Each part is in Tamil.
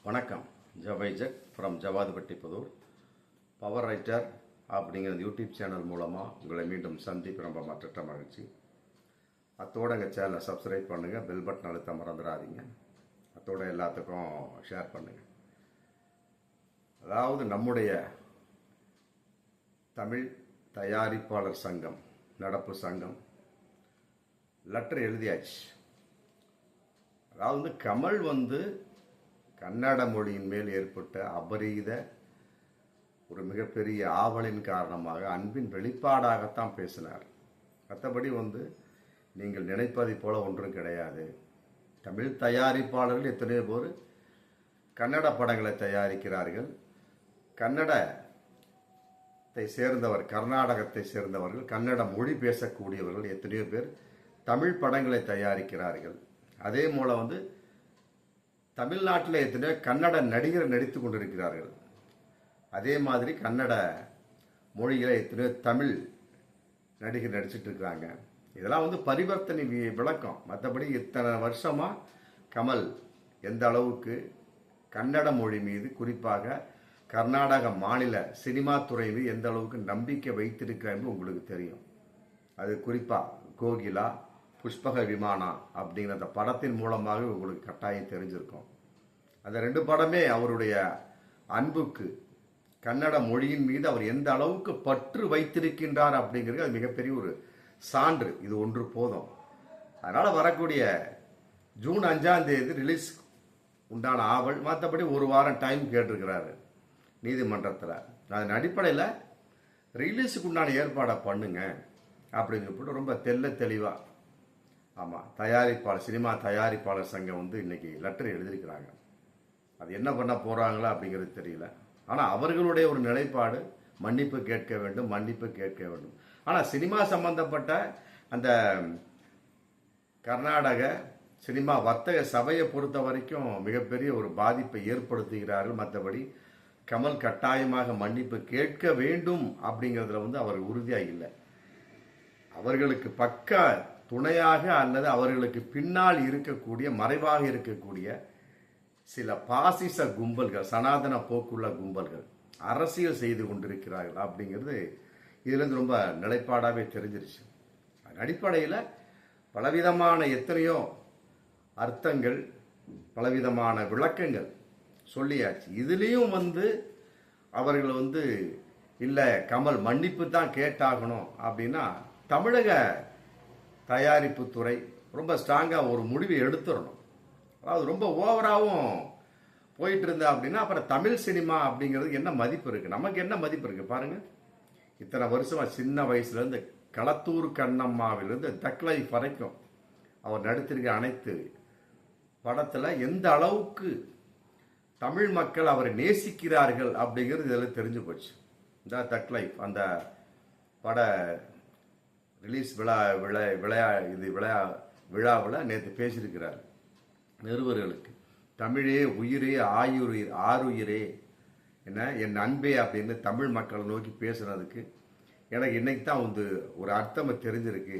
வணக்கம். ஜவைஜக் from Javadupatti Pudur. Power writer அப்படிங்கிற யூடியூப் சேனல் மூலமாக உங்களை மீண்டும் சந்திப்பு ரொம்ப மற்ற மகிழ்ச்சி. அத்தோட எங்கள் சேனலை சப்ஸ்கிரைப் பண்ணுங்கள், பெல் பட்டன் அழுத்த மறந்துடாதீங்க. அத்தோட எல்லாத்துக்கும் ஷேர் பண்ணுங்கள். அதாவது நம்முடைய தமிழ் தயாரிப்பாளர் சங்கம், நடப்பு சங்கம் லெட்டர் எழுதியாச்சு. அதாவது கமல் கன்னட மொழியின் மேல் ஏற்பட்ட அபரீத ஒரு மிகப்பெரிய ஆவலின் காரணமாக அன்பின் வெளிப்பாடாகத்தான் பேசினார். மற்றபடி நீங்கள் நினைப்பதை போல ஒன்றும் கிடையாது. தமிழ் தயாரிப்பாளர்கள் எத்தனையோ பேர் கன்னட படங்களை தயாரிக்கிறார்கள். கன்னடத்தை சேர்ந்தவர், கர்நாடகத்தை சேர்ந்தவர்கள், கன்னட மொழி பேசக்கூடியவர்கள் எத்தனையோ பேர் தமிழ் படங்களை தயாரிக்கிறார்கள். அதே போல தமிழ்நாட்டில் எத்தனையோ கன்னட நடிகர் நடித்து கொண்டிருக்கிறார்கள். அதே மாதிரி கன்னட மொழியில் எத்தனையோ தமிழ் நடிகர் நடிச்சிட்டு இருக்கிறாங்க. இதெல்லாம் பரிவர்த்தனை விளக்கம். மற்றபடி இத்தனை வருஷமாக கமல் எந்த அளவுக்கு கன்னட மொழி மீது, குறிப்பாக கர்நாடக மாநில சினிமா துறை மீது எந்த அளவுக்கு நம்பிக்கை வைத்திருக்கிறார் உங்களுக்கு தெரியும். அது குறிப்பாக கோகிலா, புஷ்பக விமானா அப்படிங்கிற அந்த படத்தின் மூலமாக உங்களுக்கு கட்டாயம் தெரிஞ்சிருக்கும். அந்த ரெண்டு படமே அவருடைய அன்புக்கு, கன்னட மொழியின் மீது அவர் எந்த அளவுக்கு பற்று வைத்திருக்கின்றார் அப்படிங்கிறது அது மிகப்பெரிய ஒரு சான்று. இது ஒன்று போதும். அதனால் வரக்கூடிய ஜூன் 5ஆம் தேதி ரிலீஸ் உண்டான ஆவல். மற்றபடி ஒரு வாரம் டைம் கேட்டிருக்கிறாரு நீதிமன்றத்தில். அதன் அடிப்படையில் ரிலீஸுக்கு உண்டான ஏற்பாடை பண்ணுங்க அப்படின்னு சொல்லிட்டு ரொம்ப தெளிவாக, ஆமாம், தயாரிப்பாளர், சினிமா தயாரிப்பாளர் சங்கம் இன்னைக்கு லெட்டர் எழுதியிருக்கிறாங்க. அது என்ன பண்ண போகிறாங்களா அப்படிங்கிறது தெரியல. ஆனால் அவர்களுடைய ஒரு நிலைப்பாடு மன்னிப்பு கேட்க வேண்டும், மன்னிப்பு கேட்க வேண்டும். ஆனால் சினிமா சம்பந்தப்பட்ட அந்த கர்நாடக சினிமா வர்த்தக சபையை பொறுத்த வரைக்கும் மிகப்பெரிய ஒரு பாதிப்பை ஏற்படுத்துகிறார்கள். மற்றபடி கமல் கட்டாயமாக மன்னிப்பு கேட்க வேண்டும் அப்படிங்கிறதுல அவர் உறுதியாக இல்லை. அவர்களுக்கு பக்க துணையாக அல்லது அவர்களுக்கு பின்னால் இருக்கக்கூடிய, மறைவாக இருக்கக்கூடிய சில பாசிச கும்பல்கள், சனாதன போக்குள்ள கும்பல்கள் அரசியல் செய்து கொண்டிருக்கிறார்கள் அப்படிங்கிறது இதுலேருந்து ரொம்ப நிலைப்பாடாகவே தெரிஞ்சிருச்சு. அதன் அடிப்படையில் பலவிதமான எத்தனையோ அர்த்தங்கள், பலவிதமான விளக்கங்கள் சொல்லியாச்சு. இதுலேயும் அவர்கள் இல்லை கமல் மன்னிப்பு தான் கேட்டாகணும் அப்படின்னா தமிழக தயாரிப்பு துறை ரொம்ப ஸ்ட்ராங்காக ஒரு முடிவை எடுத்துடணும். அதாவது ரொம்ப ஓவராகவும் போயிட்டு இருந்தா அப்படின்னா அப்புறம் தமிழ் சினிமா அப்படிங்கிறது என்ன மதிப்பு இருக்குது, நமக்கு என்ன மதிப்பு இருக்குது பாருங்கள். இத்தனை வருஷமா சின்ன வயசுலேருந்து களத்தூர் கண்ணம்மாவிலிருந்து தக் லைஃப் வரைக்கும் அவர் நடித்திருக்க அனைத்து படத்தில் எந்த அளவுக்கு தமிழ் மக்கள் அவரை நேசிக்கிறார்கள் அப்படிங்கிறது இதில் தெரிஞ்சு போச்சு. இந்த தக் லைஃப் அந்த பட ரிலீஸ் விழாவில் நேற்று பேசியிருக்கிறார். நிருபர்களுக்கு தமிழே உயிரே ஆருயிரே என்ன என் அன்பே அப்படின்னு தமிழ் மக்களை நோக்கி பேசுனதுக்கு எனக்கு இன்னைக்கு தான் ஒரு அர்த்தம் தெரிஞ்சிருக்கு.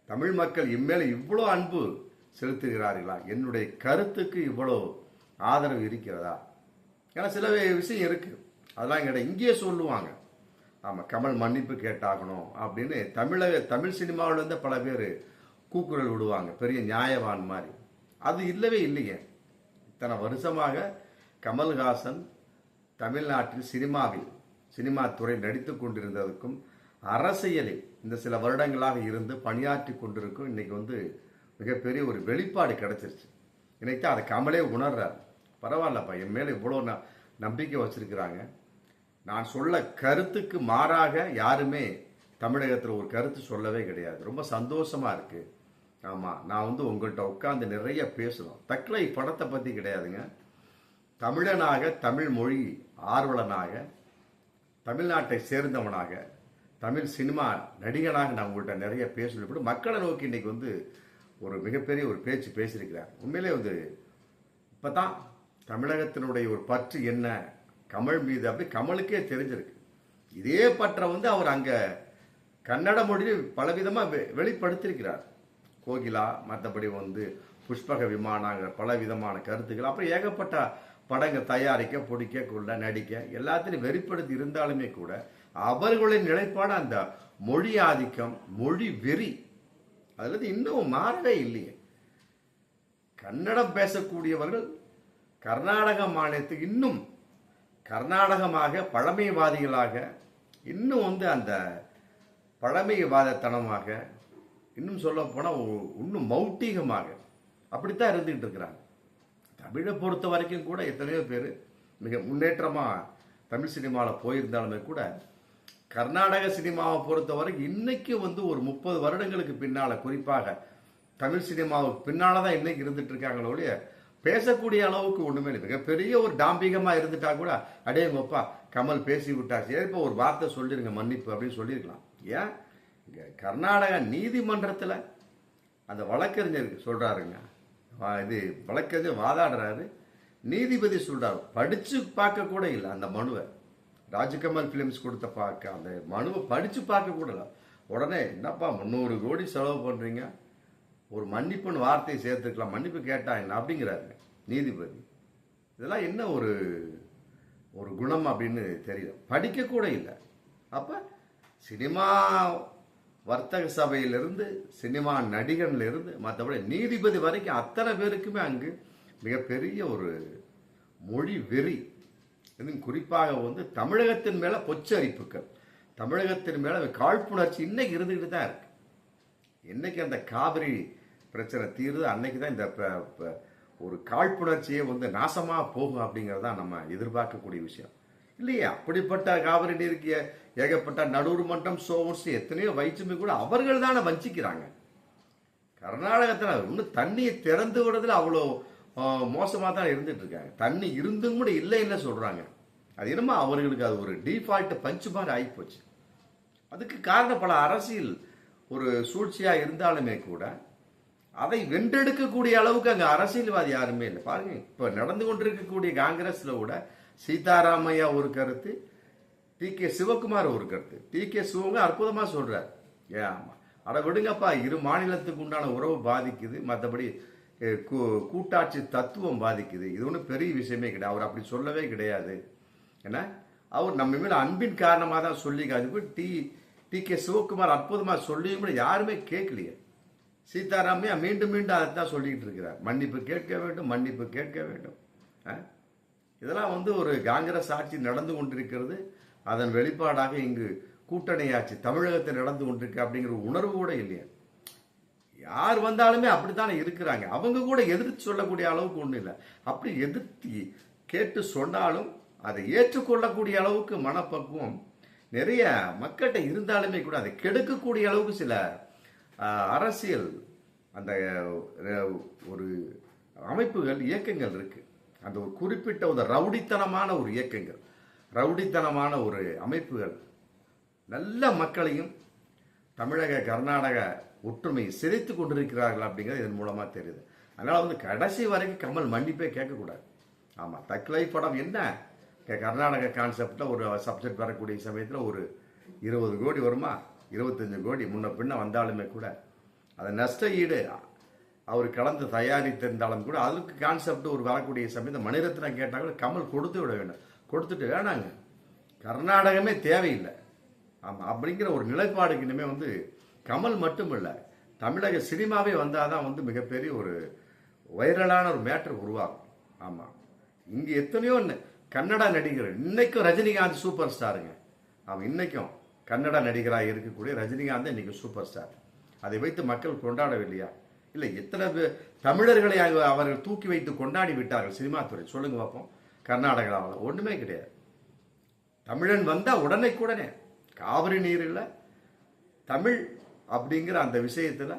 தமிழ் மக்கள் இம்மேல இவ்வளோ அன்பு செலுத்துகிறார்களா, என்னுடைய கருத்துக்கு இவ்வளோ ஆதரவு இருக்கிறதா. ஏன்னா சில விஷயம் இருக்கு, அதெல்லாம் கிடையாது, இங்கேயே சொல்லுவாங்க. ஆமாம், கமல் மன்னிப்பு கேட்டாகணும் அப்படின்னு தமிழ் சினிமாவில் பல பேர் கூக்குரல் விடுவாங்க, பெரிய நியாயவான் மாதிரி. அது இல்லவே இல்லைங்க. இத்தனை வருஷமாக கமல்ஹாசன் தமிழ்நாட்டில் சினிமா துறை நடித்து கொண்டிருந்ததுக்கும் அரசியலில் இந்த சில வருடங்களாக இருந்து பணியாற்றி கொண்டிருக்கும் இன்னைக்கு மிகப்பெரிய ஒரு வெளிப்பாடு கிடைச்சிருச்சு. இன்னைக்கு தான் அதை கமலே உணர்றார். பரவாயில்லப்பா, என் மேலே இவ்வளோ நம்பிக்கை வச்சிருக்கிறாங்க. நான் சொல்ல கருத்துக்கு மாறாக யாருமே தமிழகத்தில் ஒரு கருத்து சொல்லவே கிடையாது. ரொம்ப சந்தோஷமா இருக்கு. ஆமாம், நான் உங்கள்கிட்ட உட்காந்து நிறைய பேசணும். தக்லை படத்தை பற்றி கிடையாதுங்க. தமிழனாக, தமிழ் மொழி ஆர்வலனாக, தமிழ்நாட்டை சேர்ந்தவனாக, தமிழ் சினிமா நடிகனாக நான் உங்கள்கிட்ட நிறைய பேசணும். மக்களை நோக்கி இன்னைக்கு ஒரு மிகப்பெரிய ஒரு பேச்சு பேசியிருக்கிறார். உண்மையிலே இப்போ தான் தமிழகத்தினுடைய ஒரு பற்று என்ன கமல் மீது அப்படி கமலுக்கே தெரிஞ்சிருக்கு. இதே பற்ற அவர் அங்கே கன்னட மொழியில் பலவிதமாக வெளிப்படுத்தியிருக்கிறார். கோகிலா, மற்றபடி புஷ்பக விமானங்கிற பல விதமான கருத்துக்கள், அப்புறம் ஏகப்பட்ட படங்கள் தயாரிக்க, பிடிக்க, கொள்ள, நடிக்க எல்லாத்திலையும் வெறிப்படுத்தி இருந்தாலுமே கூட அவர்களின் நிலைப்பாடு அந்த மொழி ஆதிக்கம், மொழி வெறி அதுல இன்னும் மாறவே இல்லையே. கன்னடம் பேசக்கூடியவர்கள் கர்நாடக மாநிலத்துக்கு இன்னும் கர்நாடகமாக பழமைவாதிகளாக இன்னும் அந்த பழமைவாதத்தனமாக இன்னும் சொல்ல போனால் இன்னும் மௌட்டிகமாக அப்படித்தான் இருந்துகிட்டு இருக்கிறாங்க. தமிழை பொறுத்த வரைக்கும் கூட எத்தனையோ பேர் மிக முன்னேற்றமாக தமிழ் சினிமாவில் போயிருந்தாலுமே கூட கர்நாடக சினிமாவை பொறுத்த வரைக்கும் இன்னைக்கு ஒரு 30 வருடங்களுக்கு பின்னால், குறிப்பாக தமிழ் சினிமாவுக்கு பின்னால தான் இன்னைக்கு இருந்துட்டு இருக்காங்களோடைய பேசக்கூடிய அளவுக்கு ஒண்ணுமே இல்லை. மிகப்பெரிய ஒரு டாம்பிகமாக இருந்துட்டா கூட அடேங்கப்பா கமல் பேசி விட்டா சரி இப்போ ஒரு வார்த்தை சொல்லிருங்க மன்னிப்பு அப்படின்னு சொல்லியிருக்கலாம். ஏன் கர்நாடக நீதிமன்றத்தில் அந்த வழக்கறிஞர் சொல்றாருங்க, இது வழக்கறிஞர் வாதாடுறாரு, நீதிபதி சொல்றாரு படிச்சு பார்க்க கூட இல்லை அந்த மனுவை. ராஜ்கமல் பிலிம்ஸ் கொடுத்த பார்க்க அந்த மனுவை படிச்சு பார்க்க கூட இல்லை. உடனே என்னப்பா 300 கோடி செலவு பண்றீங்க, ஒரு மன்னிப்புன்னு வார்த்தையை சேர்த்துக்கலாம், மன்னிப்பு கேட்டா என்ன அப்படிங்கிறாரு நீதிபதி. இதெல்லாம் என்ன ஒரு குணம் அப்படின்னு தெரியல. படிக்க கூட இல்லை. அப்ப சினிமா வர்த்தக சபையிலிருந்து சினிமா நடிகர்ல இருந்து மற்றபடி நீதிபதி வரைக்கும் அத்தனை பேருக்குமே அங்கு மிகப்பெரிய ஒரு மொழி வெறி. குறிப்பாக தமிழகத்தின் மேல பொச்சரிப்புகள், தமிழகத்தின் மேல காழ்ப்புணர்ச்சி இன்னைக்கு இருந்துகிட்டு தான் இருக்கு. என்னைக்கு அந்த காவிரி பிரச்சனை தீருது அன்னைக்கு தான் இந்த ஒரு காழ்ப்புணர்ச்சியே நாசமா போகும் அப்படிங்கறதான் நம்ம எதிர்பார்க்கக்கூடிய விஷயம் இல்லையா. அப்படிப்பட்ட காவிரி நீருக்கு ஏகப்பட்ட நடுவர் மன்றம் சோர்ஸ் எத்தனையோ வைச்சுமே கூட அவர்கள் தானே வஞ்சிக்கிறாங்க. கர்நாடகத்தில் இன்னும் தண்ணியை திறந்து விடுறதுல அவ்வளோ மோசமாக தான் இருந்துட்டு இருக்காங்க. தண்ணி இருந்தும் கூட இல்லைன்னு சொல்றாங்க. அது என்னமோ அவர்களுக்கு அது ஒரு டிஃபால்ட் பஞ்சு மாதிரி ஆகிப்போச்சு. அதுக்கு காரணம் பல அரசியல் ஒரு சூழ்ச்சியா இருந்தாலுமே கூட அதை வென்றெடுக்கக்கூடிய அளவுக்கு அங்க அரசியல்வாதி யாருமே இல்லை. பாருங்க, இப்ப நடந்து கொண்டிருக்கக்கூடிய காங்கிரஸ்ல கூட சீதாராமையா ஒரு கருத்து, டி.கே. சிவகுமார் ஒரு கருத்து. டி.கே. சிவகுமார் அற்புதமா சொல்றாரு, அட விடுங்கப்பா, இரு மாநிலத்துக்கு உண்டான உறவு பாதிக்குது, மற்றபடி கூட்டாட்சி தத்துவம் பாதிக்குது, இது ஒன்றும் பெரிய விஷயமே கிடையாது. அவர் அப்படி சொல்லவே கிடையாது. ஏன்னா அவர் நம்ம மேல அன்பின் காரணமாக தான் சொல்லி டி.கே. சிவகுமார் அற்புதமா சொல்லியும் கூட யாருமே கேட்கலையே. சீதாராமையா மீண்டும் மீண்டும் அதைத்தான் சொல்லிட்டு இருக்கிறார், மன்னிப்பு கேட்க வேண்டும், மன்னிப்பு கேட்க வேண்டும். இதெல்லாம் ஒரு காங்கிரஸ் ஆட்சி நடந்து கொண்டிருக்கிறது. அதன் வெளிப்பாடாக இங்கு கூட்டணி ஆட்சி தமிழகத்தில் நடந்து கொண்டிருக்கு அப்படிங்கிற உணர்வு கூட இல்லையா. யார் வந்தாலுமே அப்படித்தானே இருக்கிறாங்க. அவங்க கூட எதிர்த்து சொல்லக்கூடிய அளவுக்கு ஒன்றும் இல்லை. அப்படி எதிர்த்து கேட்டு சொன்னாலும் அதை ஏற்றுக்கொள்ளக்கூடிய அளவுக்கு மனப்பக்குவம் நிறைய மக்கள்கிட்ட இருந்தாலுமே கூட அதை கெடுக்கக்கூடிய அளவுக்கு சில அரசியல் அந்த ஒரு அமைப்புகள் இயக்கங்கள் இருக்கு. அந்த ஒரு குறிப்பிட்ட ஒரு ரவுடித்தனமான ஒரு இயக்கங்கள், ரவுடித்தனமான ஒரு அமைப்புகள் நல்ல மக்களையும் தமிழக கர்நாடக ஒற்றுமையை சிதைத்து கொண்டிருக்கிறார்கள் அப்படிங்கிறது இதன் மூலமா தெரியுது. அதனால கடைசி வரைக்கும் கமல் மன்னிப்பே கேட்கக்கூடாது. ஆமா, தக்லை படம் என்ன கர்நாடக கான்செப்ட்ல ஒரு சப்ஜெக்ட் வரக்கூடிய சமயத்தில் ஒரு 20 கோடி வருமா, 25 கோடி முன்ன பின்ன வந்தாலுமே கூட அதை நஷ்ட ஈடு அவர் கலந்து தயாரித்திருந்தாலும் கூட அதுக்கு கான்செப்ட் ஒரு வரக்கூடிய சமயத்தில் மணிரத்னம் கேட்டாலும் கமல் கொடுத்து விட வேண்டும். கொடுத்துட்டு வேணாங்க, கர்நாடகமே தேவையில்லை ஆமா அப்படிங்கிற ஒரு நிலைப்பாடுக்கு இனிமே கமல் மட்டும் இல்லை, தமிழக சினிமாவே வந்தாதான் மிகப்பெரிய ஒரு வைரலான ஒரு மேட்டர் உருவாகும். ஆமா, இங்க எத்தனையோ கன்னட நடிகர், இன்னைக்கும் ரஜினிகாந்த் சூப்பர் ஸ்டாருங்க. ஆமா, இன்னைக்கும் கன்னட நடிகராக இருக்கக்கூடிய ரஜினிகாந்த் இன்னைக்கு சூப்பர் ஸ்டார். அதை வைத்து மக்கள் கொண்டாடவில்லையா? இல்லை, எத்தனை தமிழர்களை அவர்கள் தூக்கி வைத்து கொண்டாடி விட்டார்கள் சினிமா துறை, சொல்லுங்க பார்ப்போம். கர்நாடகாவில் ஒண்ணுமே கிடையாது. தமிழன் வந்தா உடனே காவிரி நீர் இல்லை தமிழ் அப்படிங்கிற அந்த விஷயத்துல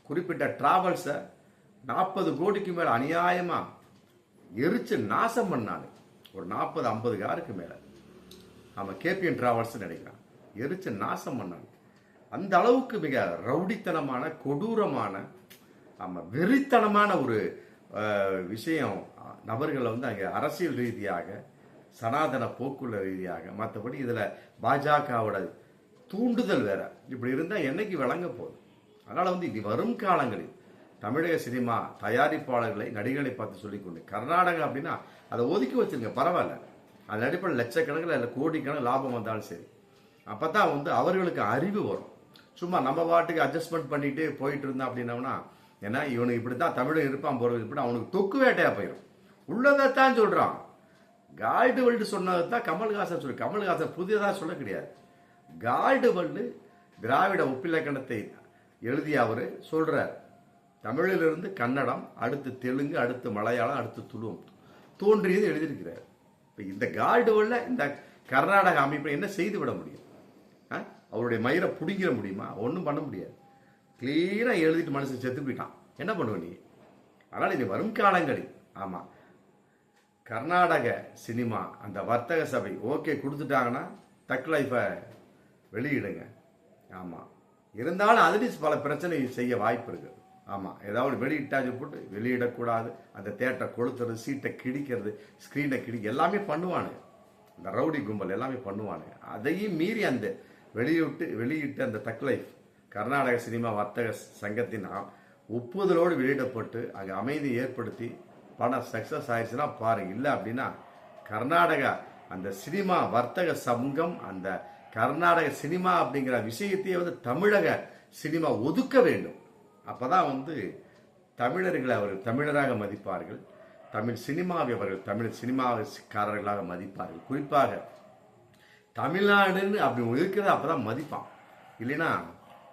குறிப்பிட்ட டிராவல்ஸை 40 கோடிக்கு மேல அநியாயமா எரிச்சு நாசம் பண்ணாங்க. ஒரு 40-50 காருக்கு மேல ஆமா கேபிஎன் டிராவல்ஸ் நினைக்கிறான், எரிச்சு நாசம் பண்ணாங்க. அந்த அளவுக்கு மிக ரவுடித்தனமான கொடூரமான ஆமா வெறித்தனமான ஒரு விஷயம் நபர்களை அங்கே அரசியல் ரீதியாக சனாதன போக்குள்ள ரீதியாக, மற்றபடி இதுல பாஜகவோட தூண்டுதல் வேற. இப்படி இருந்தா என்னைக்கு விளங்க போகுது? அதனால இது வரும் காலங்களில் தமிழக சினிமா தயாரிப்பாளர்களை நடிகர்களை பார்த்து சொல்லிக்கொண்டு, கர்நாடகா அப்படின்னா அதை ஒதுக்கி வச்சுருங்க, பரவாயில்ல. அதன் அடிப்படையில் லட்சக்கணக்கில் இல்லை கோடிக்கணக்கில் லாபம் வந்தாலும் சரி. அப்போ தான் வந்து அவர்களுக்கு அறிவு வரும். சும்மா நம்ம பாட்டுக்கு அட்ஜஸ்ட்மெண்ட் பண்ணிட்டு போயிட்டு இருந்தான் அப்படின்னோம்னா, ஏன்னா இவனுக்கு இப்படி தான் தமிழன் இருப்பான் போகிறது, இப்படி அவனுக்கு தொக்கு வேட்டையாக போயிடும். உள்ளதைத்தான் சொல்கிறான். கால்டு வேர்ல்டு சொன்னது தான் கமல்ஹாசன் சொல்லி. கமல்ஹாசன் புதியதாக சொல்ல கிடையாது. கால்டு வேர்ல்டு திராவிட ஒப்பிலக்கணத்தை எழுதிய அவர் சொல்கிறார். தமிழிலிருந்து கன்னடம், அடுத்து தெலுங்கு, அடுத்து மலையாளம், அடுத்து துளுவம் தோன்றியது எழுதியிருக்கிறார். இப்போ இந்த கால்டு வேர்ல்டில் இந்த கர்நாடக அமைப்பை என்ன செய்து விட முடியும்? அவருடைய மயிரை பிடிங்கிற முடியுமா? ஒன்றும் பண்ண முடியாது. கிளீனாக எழுதிட்டு மனுஷன் செத்து போயிட்டான். என்ன பண்ணுவேன் நீ? அதனால் இது வரும் காலங்களில் ஆமாம் கர்நாடக சினிமா அந்த வர்த்தக சபை ஓகே கொடுத்துட்டாங்கன்னா தக் லைஃபை வெளியிடுங்க. ஆமாம், இருந்தாலும் அதுலேயும் பல பிரச்சனை செய்ய வாய்ப்பு இருக்குது. ஆமாம், ஏதாவது வெளியிட்டாச்சு போட்டு வெளியிடக்கூடாது, அந்த தேட்டரை கொளுத்துறது, சீட்டை கிடிக்கிறது, ஸ்க்ரீனை எல்லாமே பண்ணுவானுங்க. இந்த ரவுடி கும்பல் எல்லாமே பண்ணுவானுங்க. அதையும் மீறி அந்த வெளியிட்டு அந்த தக் லைஃப் கர்நாடக சினிமா வர்த்தக சங்கத்தின் ஒப்புதலோடு வெளியிடப்பட்டு அங்கே அமைதி ஏற்படுத்தி படம் சக்ஸஸ் ஆயிடுச்சுன்னா பாருங்க. இல்லை அப்படின்னா கர்நாடகா அந்த சினிமா வர்த்தக சங்கம் அந்த கர்நாடக சினிமா அப்படிங்கிற விஷயத்தையே வந்து தமிழக சினிமா ஒதுக்க வேண்டும். அப்போதான் வந்து தமிழர்களை அவர்கள் தமிழராக மதிப்பார்கள், தமிழ் சினிமாவை அவர்கள் தமிழ் சினிமாக்காரர்களாக மதிப்பார்கள். குறிப்பாக தமிழ்நாடுன்னு அப்படி இருக்கிறத அப்போதான் மதிப்பான். இல்லைன்னா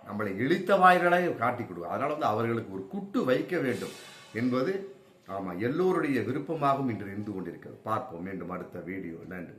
நம்மளை இழித்த வாய்களை காட்டி கொடுக்கும். அதனால வந்து அவர்களுக்கு ஒரு குட்டு வைக்க வேண்டும் என்பது ஆமாம் எல்லோருடைய விருப்பமாகவும் இன்று இருந்து கொண்டிருக்கிறது. பார்ப்போம் மீண்டும் அடுத்த வீடியோ. நன்றி.